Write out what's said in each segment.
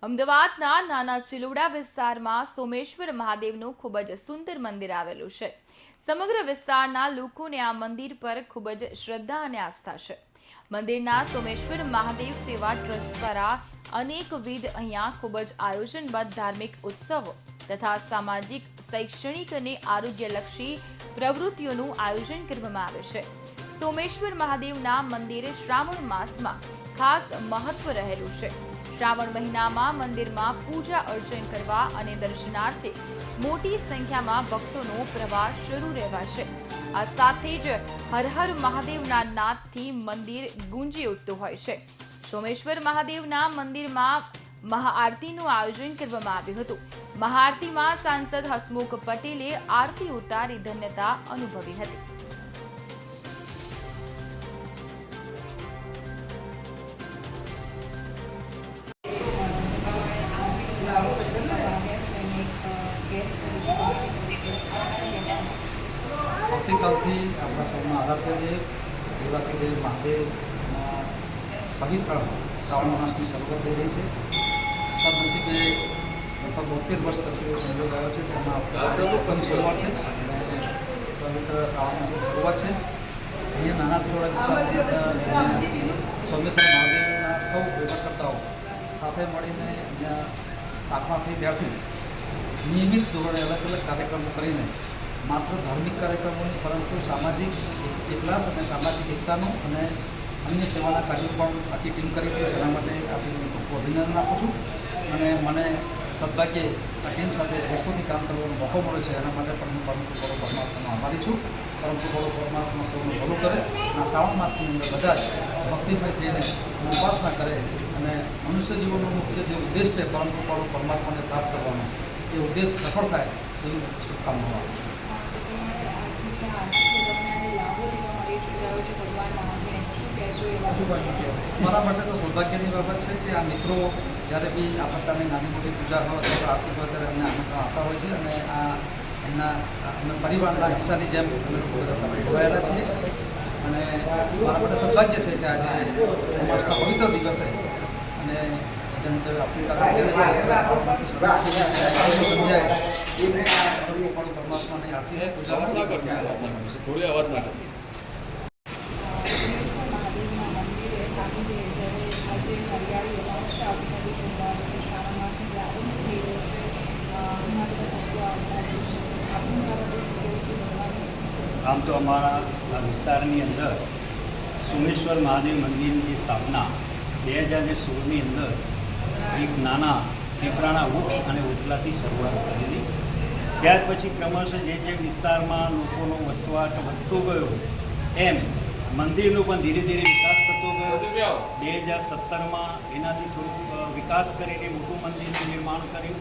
અમદાવાદના નાના ચિલોડા વિસ્તારમાં સોમેશ્વર મહાદેવનું ખૂબ જ સુંદર મંદિર આવેલું છે. સમગ્ર વિસ્તારના લોકોને આ મંદિર પર ખૂબ જ શ્રદ્ધા અને આસ્થા છે. મંદિરના સોમેશ્વર મહાદેવ સેવા ટ્રસ્ટ દ્વારા અનેકવિધ અહીંયા ખૂબ જ આયોજનબદ્ધ ધાર્મિક ઉત્સવો તથા સામાજિક, શૈક્ષણિક અને આરોગ્યલક્ષી પ્રવૃત્તિઓનું આયોજન કરવામાં આવે છે. સોમેશ્વર મહાદેવના મંદિરે શ્રાવણ માસમાં ખાસ મહત્વ રહેલું છે. શ્રાવણ મહિનામાં મંદિરમાં પૂજા અર્ચન કરવા અને દર્શનાર્થે મોટી સંખ્યામાં ભક્તોનો પ્રવાહ શરૂ રહેવાશે. આ સાથે જ હર હર મહાદેવના નાદથી મંદિર ગુંજી ઉઠતું હોય છે. સોમેશ્વર મહાદેવના મંદિરમાં મહાઆરતીનું આયોજન કરવામાં આવ્યું હતું. મહાઆરતીમાં સાંસદ હસમુખ પટેલે આરતી ઉતારી ધન્યતા અનુભવી હતી. આવતીકાલથી આપણા સૌના આરાધ્ય દેવાથી મહાદેવના પવિત્ર શ્રાવણ માસની શરૂઆત થઈ રહી છે. સદનસીબે લગભગ 72 વર્ષ પછી એવો સંજોગ આવ્યો છે કે એમાં સોમવાર છે અને પવિત્ર શ્રાવણ માસની શરૂઆત છે. અહીંયા નાના ચિલોડા વિસ્તારની સોમેશ્વર મહાદેવના સૌ વહીવટકર્તાઓ સાથે મળીને અહીંયા સ્થાપના થઈ ત્યારથી નિયમિત ધોરણે અલગ અલગ કાર્યક્રમો કરીને માત્ર ધાર્મિક કાર્યક્રમોની પરંતુ સામાજિક એકલાસ અને સામાજિક એકતાનું અને અન્ય સેવાના કાર્યો પણ આખી ટીમ કરી રહી છે. એના માટે આપી ખૂબ અભિનંદન આપું છું અને મને સદભાગ્યે આ ટીમ સાથે વર્ષોથી કામ કરવાનો મોકો મળ્યો છે. એના માટે પણ હું પરમ કૃપાળુ પરમાત્માનો આભારી છું. પરમ કૃપાળુ પરમાત્મા સૌનું ભલું કરે અને આ શ્રાવણ માસની અંદર બધા જ ભક્તિમય થઈને ઉપાસના કરે અને મનુષ્ય જીવનનો મુખ્ય જે ઉદ્દેશ છે પરમ કૃપાળુ પરમાત્માને પ્રાપ્ત કરવાનો એ ઉદ્દેશ સફળ થાય એવી શુભકામનાઓ આપું છું. મારા માટે તો સૌભાગ્યની બાબત છે કે આ મિત્રો જ્યારે બી આ પ્રકારની નાની મોટી પૂજા હોય અથવા આરતી હોય ત્યારે અમને આમંત્રણ આપતા હોય છે અને આ એમના અમે પરિવારના હિસ્સાની જેમ અમે લોકો બધા સાથે જોડાયેલા છીએ અને મારા માટે સૌભાગ્ય છે કે આજે અમાસના પવિત્ર દિવસે અને જેમ કે પરમાત્માની આરતી પૂજા આમ તો અમારા વિસ્તારની અંદર સોમેશ્વર મહાદેવ મંદિરની સ્થાપના 2016ની અંદર એક નાના પીપળાના વૃક્ષ અને ઓટલાથી શરૂઆત કરેલી. ત્યાર પછી ક્રમશઃ જે વિસ્તારમાં લોકોનો વસવાટ વધતો ગયો એમ મંદિરનો પણ ધીરે ધીરે વિકાસ થતો ગયો. 2017માં એનાથી થોડુંક વિકાસ કરીને મોટું મંદિરનું નિર્માણ કર્યું.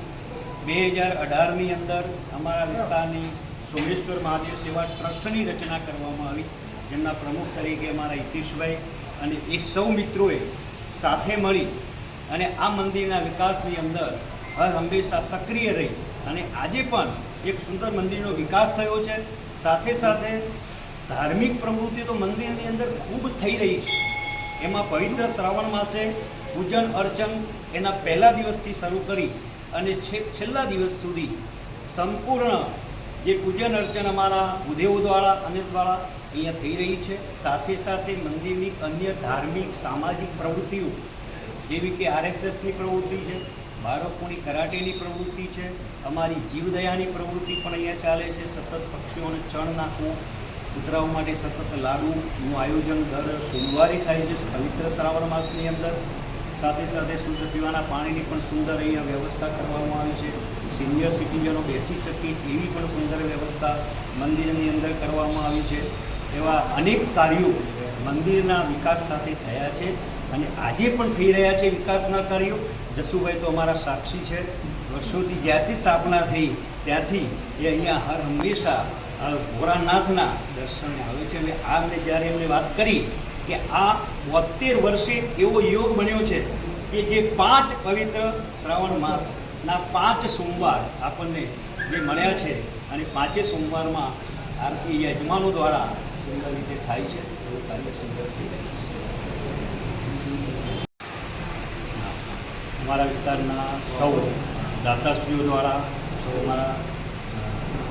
2018ની અંદર અમારા વિસ્તારની સોમેશ્વર મહાદેવ સેવા ટ્રસ્ટની રચના કરવામાં આવી, જેમના પ્રમુખ તરીકે અમારા હિતેશભાઈ અને એ સૌ મિત્રોએ સાથે મળી અને આ મંદિરના વિકાસની અંદર હર હંમેશા સક્રિય રહી અને આજે પણ એક સુંદર મંદિરનો વિકાસ થયો છે. સાથે સાથે ધાર્મિક પ્રવૃત્તિ તો મંદિરની અંદર ખૂબ થઈ રહી છે. એમાં પવિત્ર શ્રાવણ માસે પૂજન અર્ચન એના પહેલા દિવસથી શરૂ કરી અને છેલ્લા દિવસ સુધી સંપૂર્ણ જે પૂજન અર્ચન અમારા ભૂદેવો દ્વારા અને દ્વારા અહીંયા થઈ રહી છે. સાથે સાથે મંદિરની અન્ય ધાર્મિક સામાજિક પ્રવૃત્તિઓ જેવી કે RSSની પ્રવૃત્તિ છે, બાળકોની કરાટેની પ્રવૃત્તિ છે, અમારી જીવદયાની પ્રવૃત્તિ પણ અહીંયા ચાલે છે. સતત પક્ષીઓને ચણ નાખવું, કૂતરાઓ માટે સતત લાડુનું આયોજન દર સોમવારે થાય છે પવિત્ર શ્રાવણ માસની અંદર. સાથે સાથે શુદ્ધ પીવાના પાણીની પણ સુંદર અહીંયા વ્યવસ્થા કરવામાં આવી છે. સિનિયર સિટીઝનો બેસી શકે એવી પણ સુંદર વ્યવસ્થા મંદિરની અંદર કરવામાં આવી છે. એવા અનેક કાર્યો મંદિરના વિકાસ સાથે થયા છે અને આજે પણ થઈ રહ્યા છે વિકાસના કાર્યો. જસુભાઈ તો અમારા સાક્ષી છે. વર્ષોથી જ્યારથી સ્થાપના થઈ ત્યાંથી એ અહીંયા હર હંમેશા ભોળાનાથના દર્શને આવે છે. અને આ મેં જ્યારે એમને વાત કરી કે આ 72 વર્ષે એવો યોગ બન્યો છે કે જે 5 પવિત્ર શ્રાવણ માસના 5 સોમવાર આપણને જે મળ્યા છે અને 5 સોમવારમાં આરતી યજમાનો દ્વારા સુંદર રીતે થાય છે. એવું કાર્ય સુંદર થઈ રહ્યું છે. અમારા વિસ્તારના સૌ દાતાશ્રીઓ દ્વારા સૌ અમારા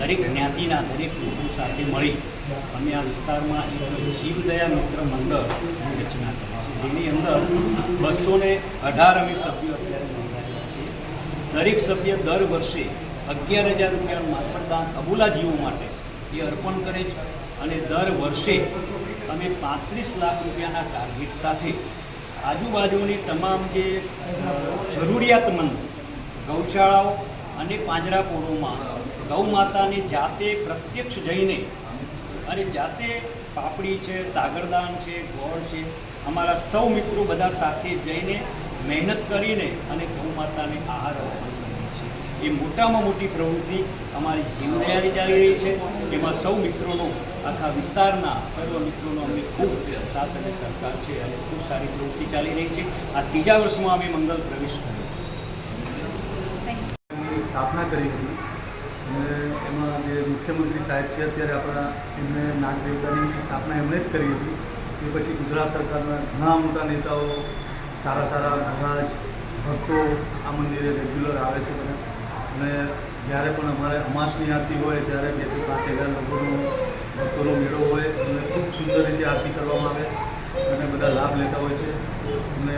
દરેક જ્ઞાતિના દરેક લોકો સાથે મળી અમે આ વિસ્તારમાં એક જીવદયા મિત્ર મંડળની રચના કરી છે, જેની અંદર 218 અમે સભ્યો અત્યારે નોંધાયેલા છે. દરેક સભ્ય દર વર્ષે 11,000 રૂપિયાનું માતરદાન અબોલા જીવો માટે એ અર્પણ કરે છે અને દર વર્ષે અમે 35 લાખ રૂપિયાના ટાર્ગેટ સાથે આજુબાજુની તમામ જે જરૂરિયાતમંદ ગૌશાળાઓ અને પાંજરાપોળોમાં ગૌ માતાને જાતે પ્રત્યક્ષ જઈને અને જાતે પાપડી છે, સાગરદાન છે, ગોળ છે, અમારા સૌ મિત્રો બધા સાથે જઈને મહેનત કરીને અને ગૌ માતાને આહાર અર્પણ કરીએ છીએ. એ મોટામાં મોટી પ્રવૃત્તિ અમારી જીવદયાની ચાલી રહી છે. એમાં સૌ મિત્રોનો, આખા વિસ્તારના સર્વ મિત્રોનો અમને ખૂબ સાથ અને સહકાર છે અને ખૂબ સારી પ્રવૃત્તિ ચાલી રહી છે. આ ત્રીજા વર્ષમાં અમે મંગલ પ્રવેશ કર્યો છે. સ્થાપના કરી હતી અને એમાં જે મુખ્યમંત્રી સાહેબ છે અત્યારે આપણા, એમને નાગદેવતાની સ્થાપના એમણે જ કરી હતી. એ પછી ગુજરાત સરકારના ઘણા મોટા નેતાઓ, સારા સારા મહારાજ, ભક્તો આ મંદિરે રેગ્યુલર આવે છે બધા. અને જ્યારે પણ અમારે અમાસની આરતી હોય ત્યારે 2,000 થી 5,000 લોકોનો ભક્તોનો મેળો હોય અને ખૂબ સુંદર રીતે આરતી કરવામાં આવે અને બધા લાભ લેતા હોય છે. અને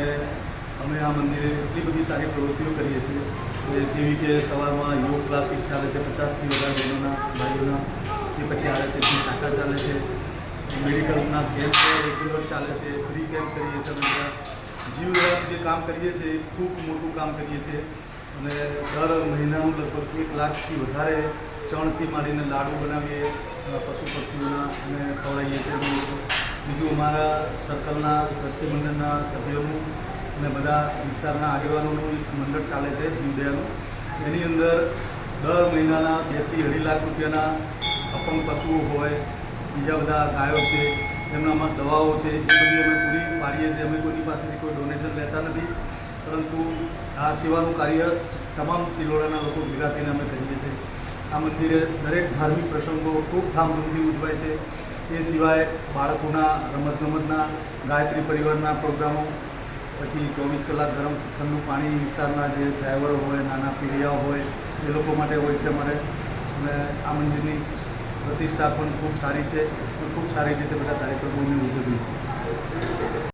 અમે આ મંદિરે એટલી બધી સારી પ્રવૃત્તિઓ કરીએ છીએ જેવી કે સવારમાં યોગ ક્લાસીસ ચાલે છે 50 થી વધારે બહેનોના, ભાઈઓના. એ પછી આવે છે સાકર ચાલે છે, મેડિકલના કેમ્પ રેગ્યુલર ચાલે છે, ફ્રી કેમ્પ કરીએ છીએ. અમે જીવદયાનું જે કામ કરીએ છીએ એ ખૂબ મોટું કામ કરીએ છીએ અને દર મહિનાનું લગભગ 1 લાખથી વધારે ચણથી માંડીને લાડુ બનાવીએ પશુ પક્ષીઓના અને ખવડાવીએ છીએ. બીજું અમારા સર્કલના ટ્રસ્ટી મંડળના સભ્યોનું અને બધા વિસ્તારના આગેવાનોનું એક મંડળ ચાલે છે જીવદયાનું. એની અંદર દર મહિનાના 2 થી 2.5 લાખ રૂપિયાના અપંગ પશુઓ હોય, બીજા બધા ગાયો છે, એમનામાં દવાઓ છે, એ બધી અમે પૂરી પાડીએ છીએ. અમે કોઈની પાસેથી કોઈ ડોનેશન લેતા નથી, પરંતુ આ સેવાનું કાર્ય તમામ ચિલોડાના લોકો ભેગા થઈને અમે કરીએ છીએ. આ મંદિરે દરેક ધાર્મિક પ્રસંગો ખૂબ ધામધૂમથી ઉજવાય છે. એ સિવાય બાળકોના રમતગમતના, ગાયત્રી પરિવારના પ્રોગ્રામો, પછી 24 કલાક ગરમ ઠંડુ પાણી વિસ્તારના જે ડ્રાઈવરો હોય, નાના પીડિયાઓ હોય, એ લોકો માટે હોય છે અમારે. અને આ મંદિરની પ્રતિષ્ઠા પણ ખૂબ સારી છે. ખૂબ સારી રીતે બધા કાર્યક્રમો અમે ઉજવીએ છીએ.